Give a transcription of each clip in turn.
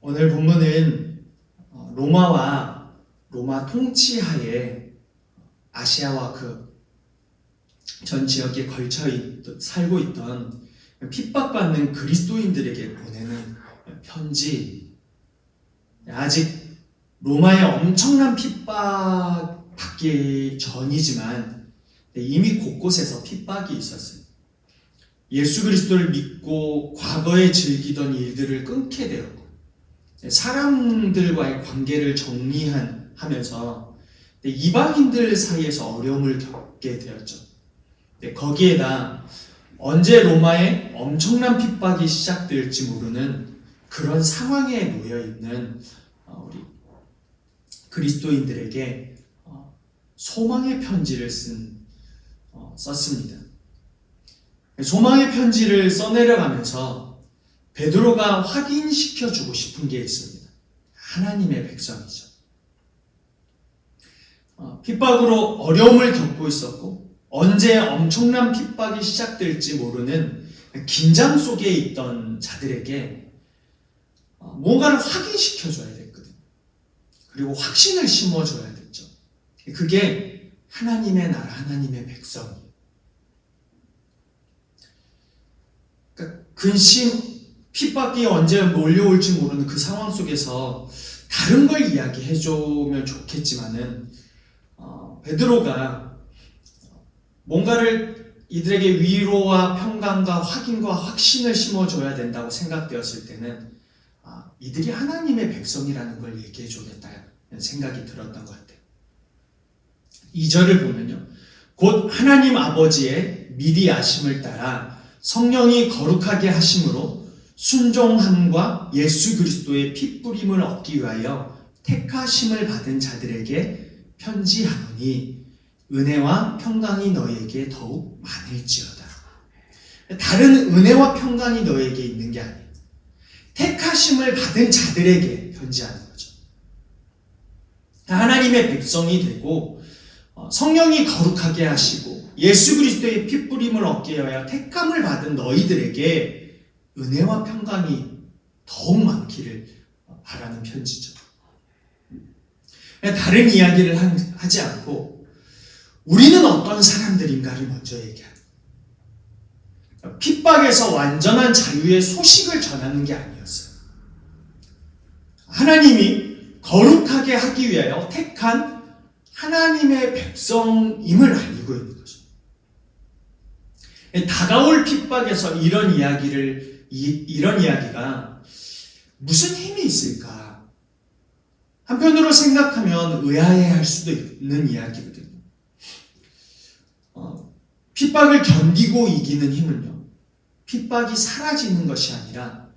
오늘 본문은 로마 통치하에 아시아와 그 전 지역에 걸쳐 살고 있던 핍박받는 그리스도인들에게 보내는 편지. 아직 로마의 엄청난 핍박 받기 전이지만 이미 곳곳에서 핍박이 있었어요. 예수 그리스도를 믿고 과거에 즐기던 일들을 끊게 되었고, 사람들과의 관계를 정리하면서 이방인들 사이에서 어려움을 겪게 되었죠. 거기에다 언제 로마의 엄청난 핍박이 시작될지 모르는 그런 상황에 놓여 있는 우리 그리스도인들에게 소망의 편지를 썼습니다. 소망의 편지를 써내려가면서 베드로가 확인시켜주고 싶은 게 있습니다. 하나님의 백성이죠. 핍박으로 어려움을 겪고 있었고 언제 엄청난 핍박이 시작될지 모르는 긴장 속에 있던 자들에게 뭔가를 확인시켜줘야 됐거든요. 그리고 확신을 심어줘야 됐죠. 그게 하나님의 나라, 하나님의 백성이에요. 그러니까 근심, 핍박이 언제 몰려올지 모르는 그 상황 속에서 다른 걸 이야기해주면 좋겠지만은 베드로가 뭔가를 이들에게 위로와 평강과 확인과 확신을 심어줘야 된다고 생각되었을 때는 이들이 하나님의 백성이라는 걸 얘기해줘야겠다는 생각이 들었던 것 같아요. 2절을 보면요. 곧 하나님 아버지의 미리 아심을 따라 성령이 거룩하게 하심으로 순종함과 예수 그리스도의 핏부림을 얻기 위하여 택하심을 받은 자들에게 편지하노니 은혜와 평강이 너에게 더욱 많을지어다. 다른 은혜와 평강이 너에게 있는 게 아니에요. 택하심을 받은 자들에게 편지하는 거죠. 하나님의 백성이 되고 성령이 거룩하게 하시고 예수 그리스도의 핏부림을 얻게 하여 택함을 받은 너희들에게 은혜와 평강이 더욱 많기를 바라는 편지죠. 다른 이야기를 하지 않고 우리는 어떤 사람들인가를 먼저 얘기합니다. 핍박에서 완전한 자유의 소식을 전하는 게 아니었어요. 하나님이 거룩하게 하기 위하여 택한 하나님의 백성임을 알리고 있는 거죠. 다가올 핍박에서 이런 이야기가 무슨 힘이 있을까? 한편으로 생각하면 의아해할 수도 있는 이야기거든요. 핍박을 견디고 이기는 힘은요, 핍박이 사라지는 것이 아니라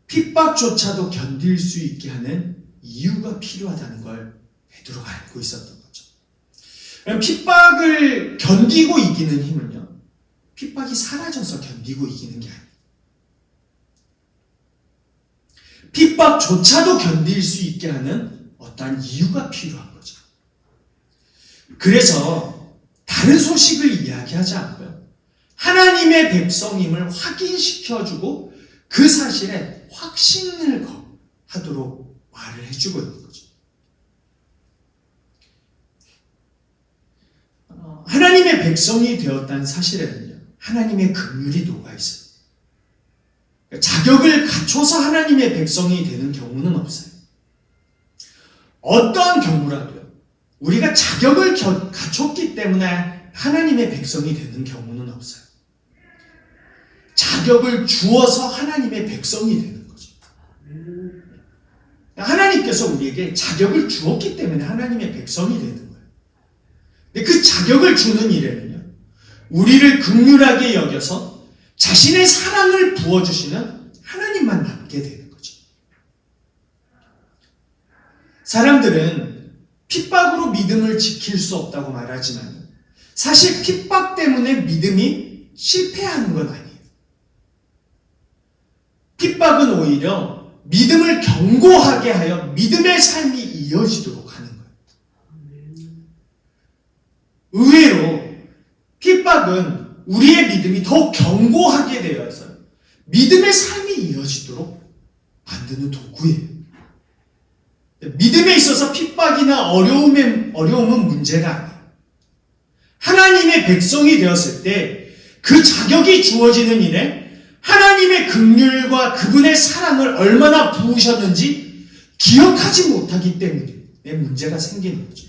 핍박조차도 견딜 수 있게 하는 이유가 필요하다는 걸 베드로가 알고 있었던 거죠. 핍박을 견디고 이기는 힘은요, 핍박이 사라져서 견디고 이기는 게 아니에요. 핍박조차도 견딜 수 있게 하는 어떠한 이유가 필요한 거죠. 그래서 다른 소식을 이야기하지 않고요, 하나님의 백성임을 확인시켜주고 그 사실에 확신을 하도록 말을 해주고 있는 거죠. 하나님의 백성이 되었다는 사실에는요, 하나님의 긍휼이 녹아있어요. 자격을 갖춰서 하나님의 백성이 되는 경우는 없어요. 어떠한 경우라도요, 우리가 자격을 갖췄기 때문에 하나님의 백성이 되는 경우는 없어요. 자격을 주어서 하나님의 백성이 되는 거죠. 하나님께서 우리에게 자격을 주었기 때문에 하나님의 백성이 되는 거예요. 근데 그 자격을 주는 일에는요, 우리를 긍휼하게 여겨서 자신의 사랑을 부어주시는 하나님만 남게 되는 거죠. 사람들은 핍박으로 믿음을 지킬 수 없다고 말하지만 사실 핍박 때문에 믿음이 실패하는 건 아니에요. 핍박은 오히려 믿음을 견고하게 하여 믿음의 삶이 이어지도록 하는 거예요. 의외로 핍박은 우리의 믿음이 더 견고하게 되어서 믿음의 삶이 이어지도록 만드는 도구예요. 믿음에 있어서 핍박이나 어려움은 문제가 아니에요. 하나님의 백성이 되었을 때 그 자격이 주어지는 일에 하나님의 긍휼과 그분의 사랑을 얼마나 부으셨는지 기억하지 못하기 때문에 문제가 생기는 거죠.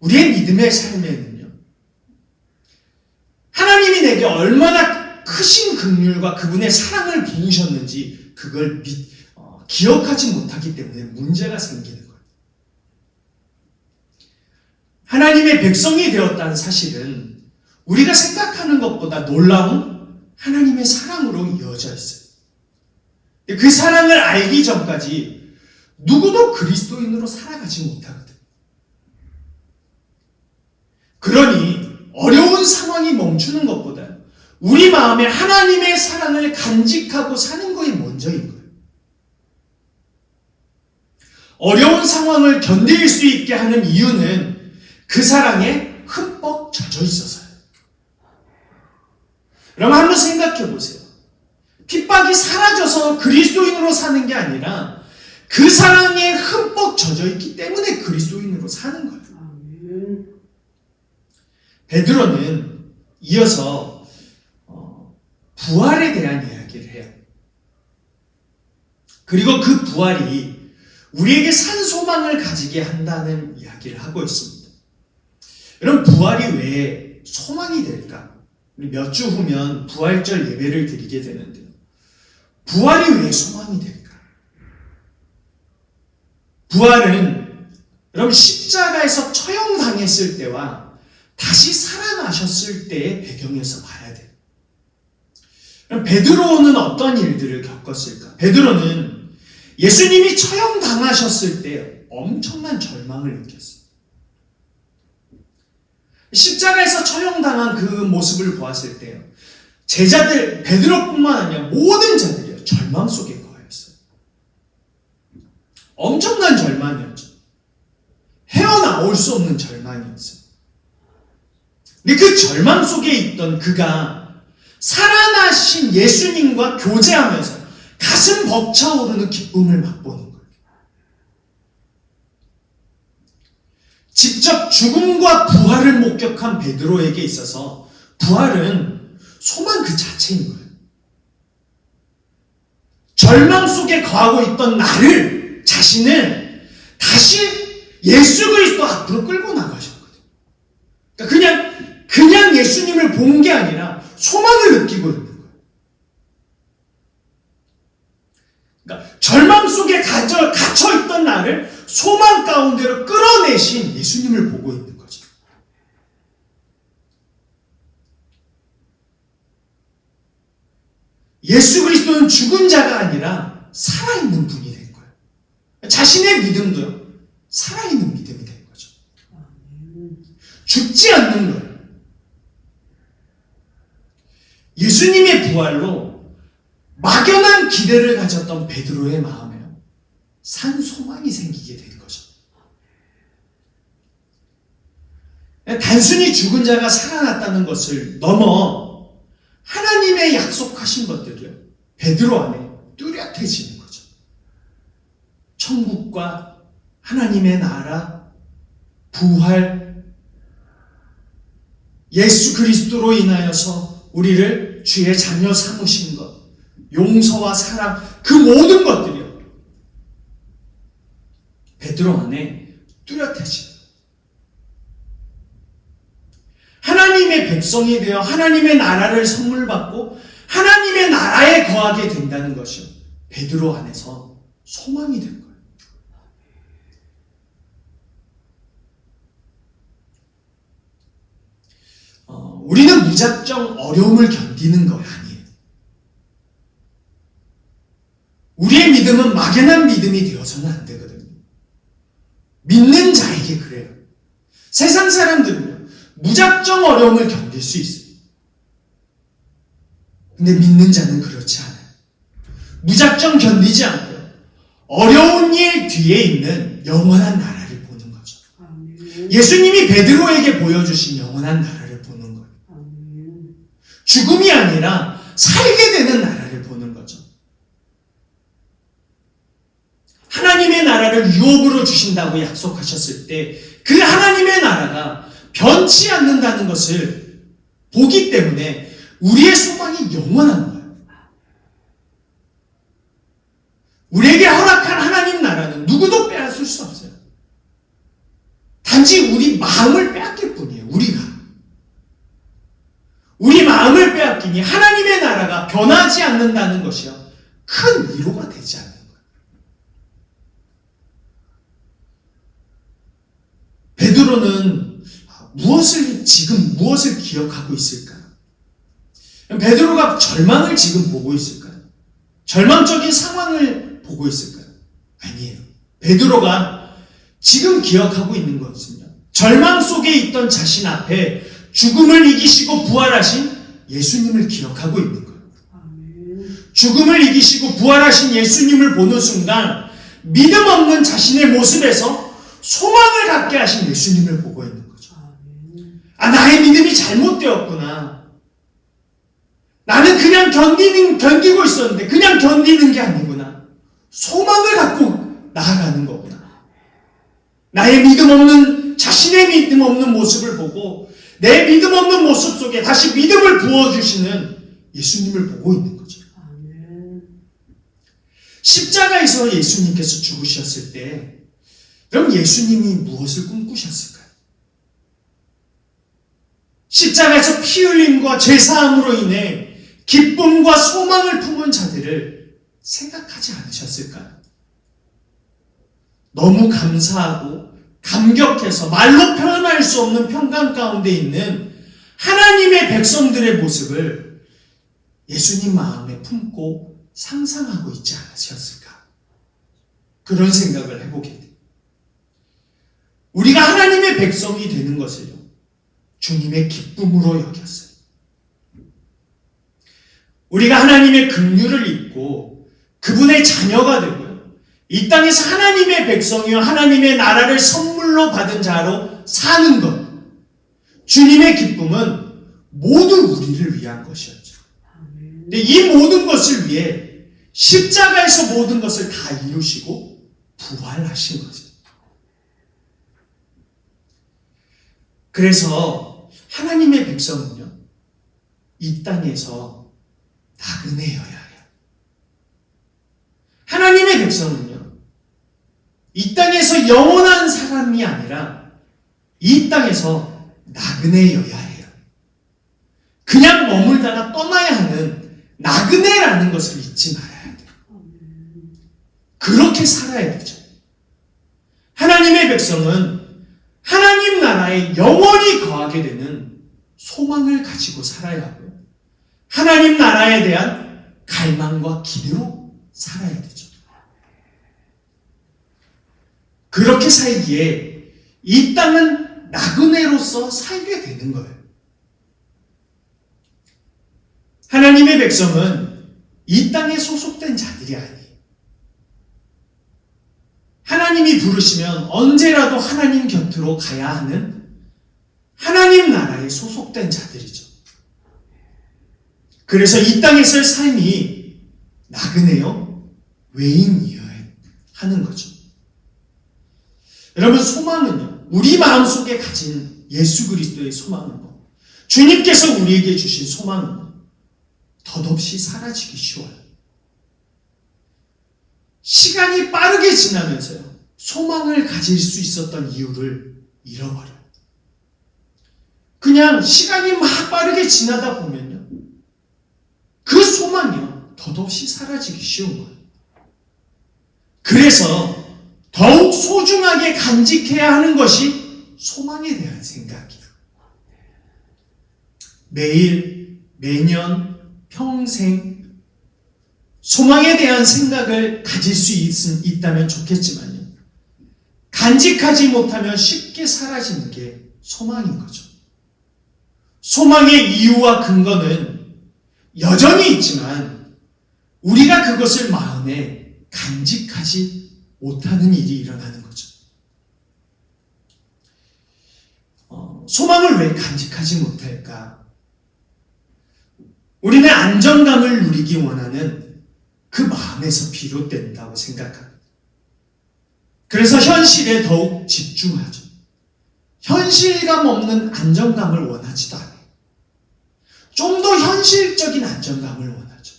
우리의 믿음의 삶에는요, 하나님이 내게 얼마나 크신 긍휼과 그분의 사랑을 부으셨는지 그걸 기억하지 못하기 때문에 문제가 생기는 거예요. 하나님의 백성이 되었다는 사실은 우리가 생각하는 것보다 놀라운 하나님의 사랑으로 이어져 있어요. 그 사랑을 알기 전까지 누구도 그리스도인으로 살아가지 못하거든. 그러니 어려운 상황이 멈추는 것보다 우리 마음에 하나님의 사랑을 간직하고 사는 것이 먼저인 거예요. 어려운 상황을 견딜 수 있게 하는 이유는 그 사랑에 흠뻑 젖어 있어서요. 그럼 한번 생각해 보세요. 핍박이 사라져서 그리스도인으로 사는 게 아니라 그 사랑에 흠뻑 젖어 있기 때문에 그리스도인으로 사는 거예요. 베드로는 이어서 부활에 대한 이야기를 해요. 그리고 그 부활이 우리에게 산 소망을 가지게 한다는 이야기를 하고 있습니다. 여러분, 부활이 왜 소망이 될까? 몇 주 후면 부활절 예배를 드리게 되는데요. 부활이 왜 소망이 될까? 부활은 여러분 십자가에서 처형당했을 때와 다시 살아나셨을 때의 배경에서 봐야 돼요. 그럼 베드로는 어떤 일들을 겪었을까? 베드로는 예수님이 처형당하셨을 때 엄청난 절망을 느꼈어요. 십자가에서 처형당한 그 모습을 보았을 때요, 제자들, 베드로뿐만 아니라 모든 자들이요, 절망 속에 거하였어요. 엄청난 절망이었죠. 헤어나올 수 없는 절망이었어요. 근데 그 절망 속에 있던 그가 살아나신 예수님과 교제하면서 가슴 벅차오르는 기쁨을 맛보는 거예요. 직접 죽음과 부활을 목격한 베드로에게 있어서 부활은 소망 그 자체인 거예요. 절망 속에 거하고 있던 나를, 자신을 다시 예수 그리스도 앞으로 끌고 나가셨거든요. 그냥 예수님을 본 게 아니라 소망을 느끼고 있는 거예요. 그러니까 절망 속에 갇혀있던 나를 소망 가운데로 끌어내신 예수님을 보고 있는 거죠. 예수 그리스도는 죽은 자가 아니라 살아있는 분이 된 거예요. 자신의 믿음도요, 살아있는 믿음이 된 거죠. 죽지 않는 거예요. 예수님의 부활로 막연한 기대를 가졌던 베드로의 마음에 산 소망이 생기게 된 거죠. 단순히 죽은 자가 살아났다는 것을 넘어 하나님의 약속하신 것들이요, 베드로 안에 뚜렷해지는 거죠. 천국과 하나님의 나라, 부활, 예수 그리스도로 인하여서 우리를 주의 자녀 삼으신 것, 용서와 사랑, 그 모든 것들이요, 베드로 안에 뚜렷해지는, 하나님의 백성이 되어 하나님의 나라를 선물 받고 하나님의 나라에 거하게 된다는 것이요, 베드로 안에서 소망이 된 거예요. 우리는 무작정 어려움을 견디는 거 아니에요. 우리의 믿음은 막연한 믿음이 되어서는 안 되거든요. 믿는 자에게 그래요. 세상 사람들은요, 무작정 어려움을 견딜 수 있어요. 근데 믿는 자는 그렇지 않아요. 무작정 견디지 않고요, 어려운 일 뒤에 있는 영원한 나라를 보는 거죠. 예수님이 베드로에게 보여주신 영원한 나라를 보는 거예요. 죽음이 아니라 살게 되는 나라를 보는 거죠. 이루어주신다고 약속하셨을 때 그 하나님의 나라가 변치 않는다는 것을 보기 때문에 우리의 소망이 영원한 거예요. 우리에게 허락한 하나님 나라는 누구도 빼앗을 수 없어요. 단지 우리 마음을 빼앗길 뿐이에요. 우리 마음을 빼앗기니 하나님의 나라가 변하지 않는다는 것이요, 큰 위로가 되지 않는 거예요. 베드로는 지금 무엇을 기억하고 있을까요? 베드로가 절망을 지금 보고 있을까요? 절망적인 상황을 보고 있을까요? 아니에요. 베드로가 지금 기억하고 있는 것은요, 절망 속에 있던 자신 앞에 죽음을 이기시고 부활하신 예수님을 기억하고 있는 거예요. 죽음을 이기시고 부활하신 예수님을 보는 순간 믿음 없는 자신의 모습에서 소망을 갖게 하신 예수님을 보고 있는 거죠. 나의 믿음이 잘못되었구나. 나는 그냥 견디고 있었는데 그냥 견디는 게 아니구나. 소망을 갖고 나아가는 거구나. 나의 자신의 믿음 없는 모습을 보고 내 믿음 없는 모습 속에 다시 믿음을 부어주시는 예수님을 보고 있는 거죠. 십자가에서 예수님께서 죽으셨을 때 그럼 예수님이 무엇을 꿈꾸셨을까요? 십자가에서 피 흘림과 죄사함으로 인해 기쁨과 소망을 품은 자들을 생각하지 않으셨을까요? 너무 감사하고 감격해서 말로 표현할 수 없는 평강 가운데 있는 하나님의 백성들의 모습을 예수님 마음에 품고 상상하고 있지 않으셨을까? 그런 생각을 해보게 돼요. 우리가 하나님의 백성이 되는 것을요, 주님의 기쁨으로 여겼어요. 우리가 하나님의 긍휼을 입고 그분의 자녀가 되고요, 이 땅에서 하나님의 백성이요 하나님의 나라를 선물로 받은 자로 사는 것, 주님의 기쁨은 모두 우리를 위한 것이었죠. 근데 이 모든 것을 위해 십자가에서 모든 것을 다 이루시고 부활하신 거죠. 그래서 하나님의 백성은요, 이 땅에서 나그네여야 해요. 하나님의 백성은요, 이 땅에서 영원한 사람이 아니라 이 땅에서 나그네여야 해요. 그냥 머물다가 떠나야 하는 나그네라는 것을 잊지 말아야 돼요. 그렇게 살아야 되죠. 하나님의 백성은 하나님 나라에 영원히 거하게 되는 소망을 가지고 살아야 하고요, 하나님 나라에 대한 갈망과 기대로 살아야 되죠. 그렇게 살기에 이 땅은 나그네로서 살게 되는 거예요. 하나님의 백성은 이 땅에 소속된 자들이 아니에요. 하나님이 부르시면 언제라도 하나님 곁으로 가야 하는 하나님 나라에 소속된 자들이죠. 그래서 이 땅에서의 삶이 나그네요, 외인이어야 하는 거죠. 여러분, 소망은요, 우리 마음속에 가진 예수 그리스도의 소망은요, 주님께서 우리에게 주신 소망은 덧없이 사라지기 쉬워요. 시간이 빠르게 지나면서요, 소망을 가질 수 있었던 이유를 잃어버려요. 그냥 시간이 막 빠르게 지나다 보면요, 그 소망이요, 덧없이 사라지기 쉬운 거예요. 그래서 더욱 소중하게 간직해야 하는 것이 소망에 대한 생각이에요. 매일, 매년, 평생 소망에 대한 생각을 가질 수 있다면 좋겠지만요, 간직하지 못하면 쉽게 사라지는 게 소망인 거죠. 소망의 이유와 근거는 여전히 있지만 우리가 그것을 마음에 간직하지 못하는 일이 일어나는 거죠. 소망을 왜 간직하지 못할까? 우리는 안정감을 누리기 원하는 그 마음에서 비롯된다고 생각합니다. 그래서 현실에 더욱 집중하죠. 현실감 없는 안정감을 원하지도 않아요. 좀 더 현실적인 안정감을 원하죠.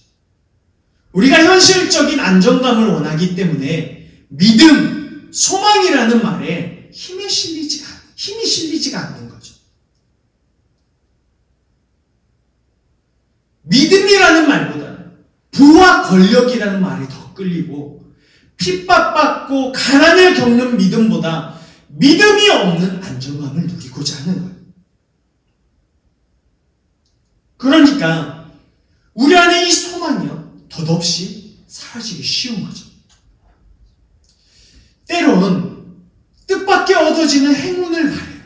우리가 현실적인 안정감을 원하기 때문에 믿음, 소망이라는 말에 힘이 실리지가 않는 거죠. 믿음이라는 말보다 부와 권력이라는 말이 더 끌리고, 핍박받고 가난을 겪는 믿음보다 믿음이 없는 안정감을 누리고자 하는 거예요. 그러니까 우리 안에 이 소망이요, 덧없이 사라지기 쉬운 거죠. 때론 뜻밖의 얻어지는 행운을 바라요.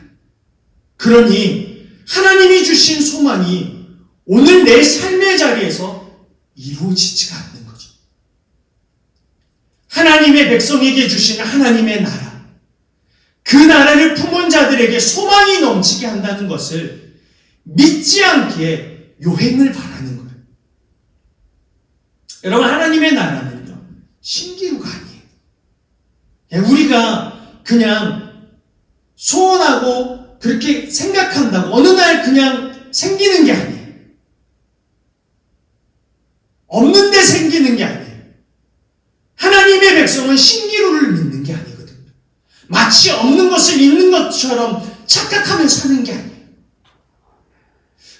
그러니 하나님이 주신 소망이 오늘 내 삶의 자리에서 이루어지지가 않는 거죠. 하나님의 백성에게 주신 하나님의 나라, 그 나라를 품은 자들에게 소망이 넘치게 한다는 것을 믿지 않기에 요행을 바라는 거예요. 여러분, 하나님의 나라는요, 신기루가 아니에요. 우리가 그냥 소원하고 그렇게 생각한다고 어느 날 그냥 생기는 게 아니에요. 없는데 생기는 게 아니에요. 하나님의 백성은 신기루를 믿는 게 아니거든요. 마치 없는 것을 있는 것처럼 착각하며 사는 게 아니에요.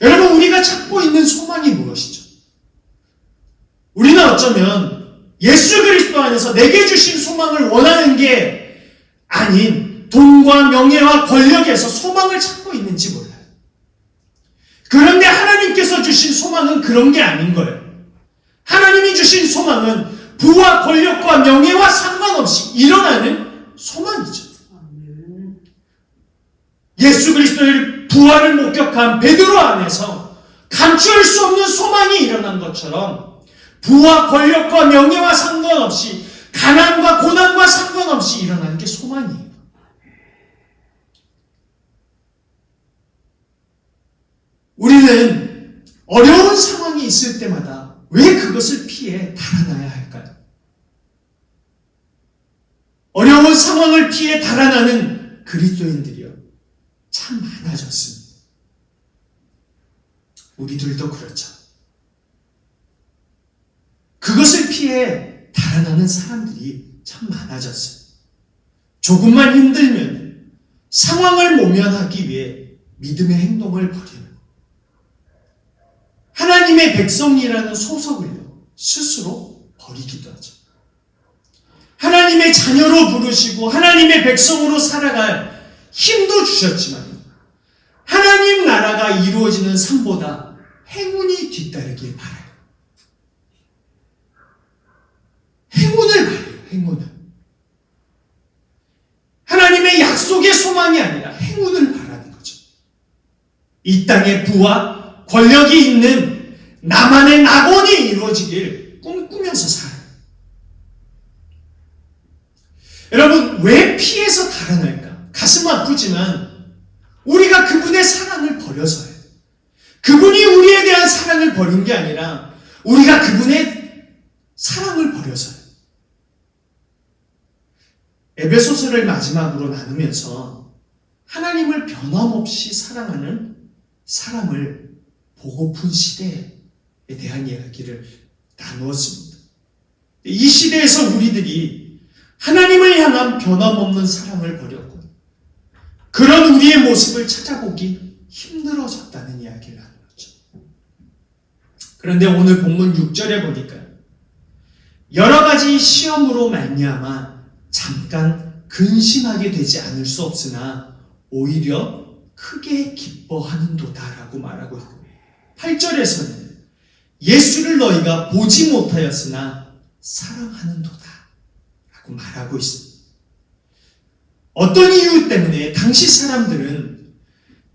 여러분, 우리가 찾고 있는 소망이 무엇이죠? 우리는 어쩌면 예수 그리스도 안에서 내게 주신 소망을 원하는 게 아닌 돈과 명예와 권력에서 소망을 찾고 있는지 몰라요. 그런데 하나님께서 주신 소망은 그런 게 아닌 거예요. 하나님이 주신 소망은 부와 권력과 명예와 상관없이 일어나는 소망이죠. 예수 그리스도의 부활을 목격한 베드로 안에서 감추할 수 없는 소망이 일어난 것처럼 부와 권력과 명예와 상관없이, 가난과 고난과 상관없이 일어나는 게 소망이에요. 우리는 어려운 상황이 있을 때마다 왜 그것을 피해 달아나야 할까요? 어려운 상황을 피해 달아나는 그리스도인들이요, 참 많아졌습니다. 우리들도 그렇죠. 그것을 피해 달아나는 사람들이 참 많아졌어요. 조금만 힘들면 상황을 모면하기 위해 믿음의 행동을 버리는, 하나님의 백성이라는 소속을요, 스스로 버리기도 하죠. 하나님의 자녀로 부르시고 하나님의 백성으로 살아갈 힘도 주셨지만 하나님 나라가 이루어지는 삶보다 행운이 뒤따르길 바라요. 행운을 바라요. 행운을. 하나님의 약속의 소망이 아니라 행운을 바라는 거죠. 이 땅에 부와 권력이 있는 나만의 낙원이 이루어지길 꿈꾸면서 살아요. 여러분, 왜 피해서 달아날까? 가슴 아프지만 우리가 그분의 사랑을 버려서요. 그분이 우리에 대한 사랑을 버린 게 아니라 우리가 그분의 사랑을 버려서요. 에베소서를 마지막으로 나누면서 하나님을 변함없이 사랑하는 사람을 보고픈 시대에 대한 이야기를 나누었습니다. 이 시대에서 우리들이 하나님을 향한 변함없는 사랑을 버렸고 그런 우리의 모습을 찾아보기 힘들어졌다는 이야기를 나누었죠. 그런데 오늘 본문 6절에 보니까 여러 가지 시험으로 말미암아 잠깐 근심하게 되지 않을 수 없으나 오히려 크게 기뻐하는도다라고 말하고 있고, 8절에서는 예수를 너희가 보지 못하였으나 사랑하는도다 라고 말하고 있습니다. 어떤 이유 때문에 당시 사람들은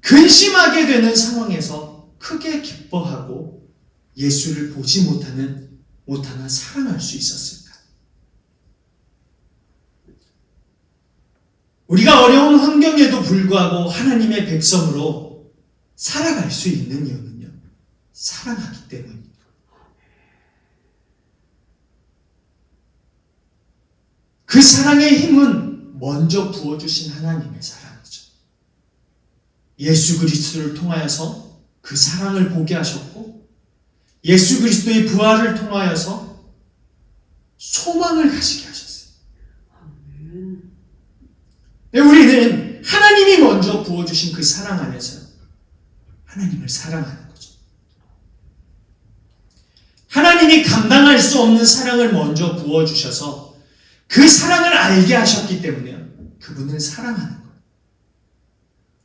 근심하게 되는 상황에서 크게 기뻐하고 예수를 보지 못하나 사랑할 수 있었을까? 우리가 어려운 환경에도 불구하고 하나님의 백성으로 살아갈 수 있는 이유는요, 사랑하기 때문입니다. 그 사랑의 힘은 먼저 부어주신 하나님의 사랑이죠. 예수 그리스도를 통하여서 그 사랑을 보게 하셨고, 예수 그리스도의 부활을 통하여서 소망을 가지게 하셨어요. 네, 우리는 하나님이 먼저 부어주신 그 사랑 안에서 하나님을 사랑하는 거죠. 하나님이 감당할 수 없는 사랑을 먼저 부어주셔서 그 사랑을 알게 하셨기 때문에 그분을 사랑하는 거예요.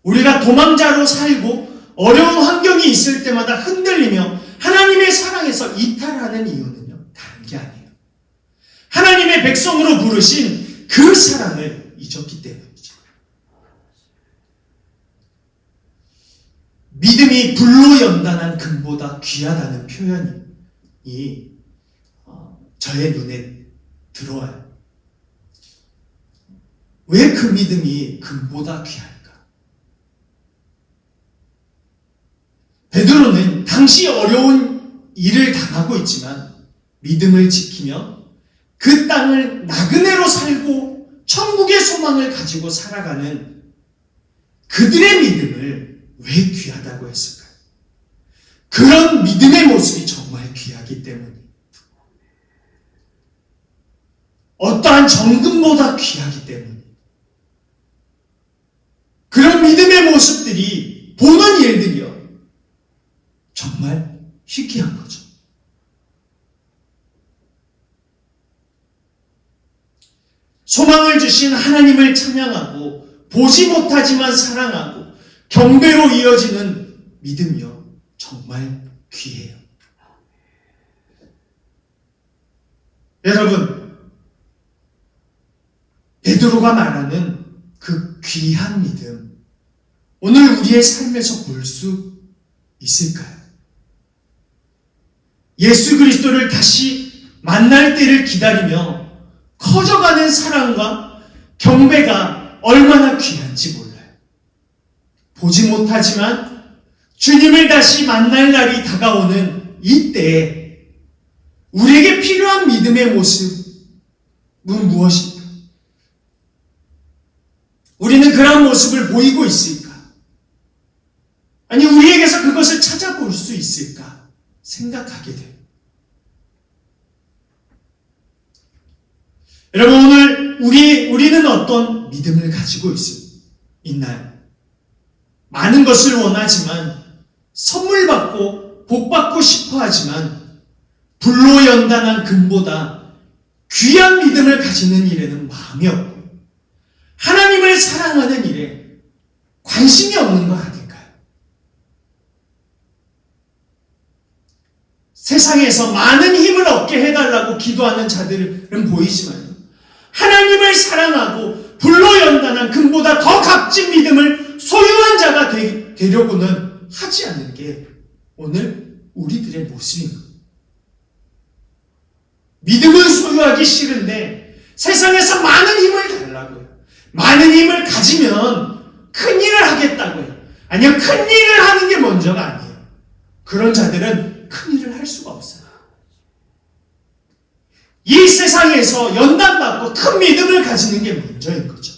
우리가 도망자로 살고 어려운 환경이 있을 때마다 흔들리며 하나님의 사랑에서 이탈하는 이유는요, 다른 게 아니에요. 하나님의 백성으로 부르신 그 사랑을 잊었기 때문이죠. 믿음이 불로 연단한 금보다 귀하다는 표현이 저의 눈에 들어와요. 왜 그 믿음이 금보다 귀할까? 베드로는 당시 어려운 일을 당하고 있지만 믿음을 지키며 그 땅을 나그네로 살고 천국의 소망을 가지고 살아가는 그들의 믿음을 왜 귀하다고 했을까요? 그런 믿음의 모습이 정말 귀하기 때문이에요. 어떠한 정금보다 귀하기 때문이에요. 그런 믿음의 모습들이, 보는 일들이요, 정말 희귀한 거죠. 소망을 주신 하나님을 찬양하고 보지 못하지만 사랑하고 경배로 이어지는 믿음이요, 정말 귀해요. 여러분, 베드로가 말하는 그 귀한 믿음, 오늘 우리의 삶에서 볼 수 있을까요? 예수 그리스도를 다시 만날 때를 기다리며 커져가는 사랑과 경배가 얼마나 귀한지 몰라요. 보지 못하지만 주님을 다시 만날 날이 다가오는 이때에 우리에게 필요한 믿음의 모습은 무엇입니까? 우리는 그런 모습을 보이고 있을까? 아니, 우리에게서 그것을 찾아볼 수 있을까? 생각하게 돼요. 여러분, 오늘 우리는 어떤 믿음을 가지고 있나요? 많은 것을 원하지만, 선물 받고 복 받고 싶어 하지만, 불로 연단한 금보다 귀한 믿음을 가지는 일에는 마음이 없고, 하나님을 사랑하는 일에 관심이 없는 것 아닐까요? 세상에서 많은 힘을 얻게 해달라고 기도하는 자들은 보이지만 하나님을 사랑하고 불로 연단한 금보다 더 값진 믿음을 소유한 자가 되려고는 하지 않는 게 오늘 우리들의 모습인 거예요. 믿음은 소유하기 싫은데 세상에서 많은 힘을 달라고요. 많은 힘을 가지면 큰 일을 하겠다고요. 아니요, 큰 일을 하는 게 먼저가 아니에요. 그런 자들은 큰 일을 할 수가 없어요. 이 세상에서 연단받고 큰 믿음을 가지는 게 먼저인 거죠.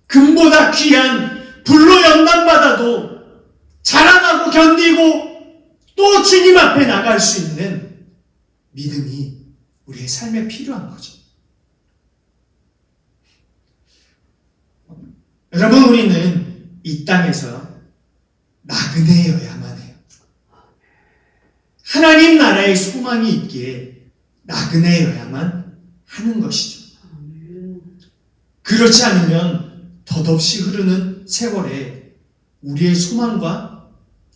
금보다 귀한 불로 연단받아도 자랑하고 견디고 또 주님 앞에 나갈 수 있는 믿음이 우리의 삶에 필요한 거죠. 여러분, 우리는 이 땅에서 나그네여야만 해요. 하나님 나라의 소망이 있기에 나그네여야만 하는 것이죠. 그렇지 않으면 덧없이 흐르는 세월에 우리의 소망과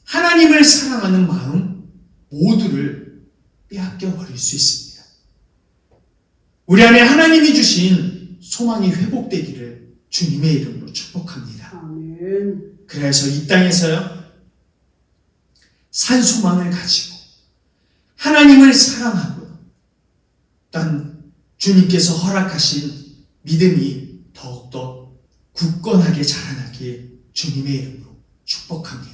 하나님을 사랑하는 마음 모두를 빼앗겨 버릴 수 있습니다. 우리 안에 하나님이 주신 소망이 회복되기를 주님의 이름으로 축복합니다. 아멘. 그래서 이 땅에서요, 산 소망을 가지고 하나님을 사랑하고 단 주님께서 허락하신 믿음이 더욱더 굳건하게 자라나길 주님의 이름으로 축복합니다.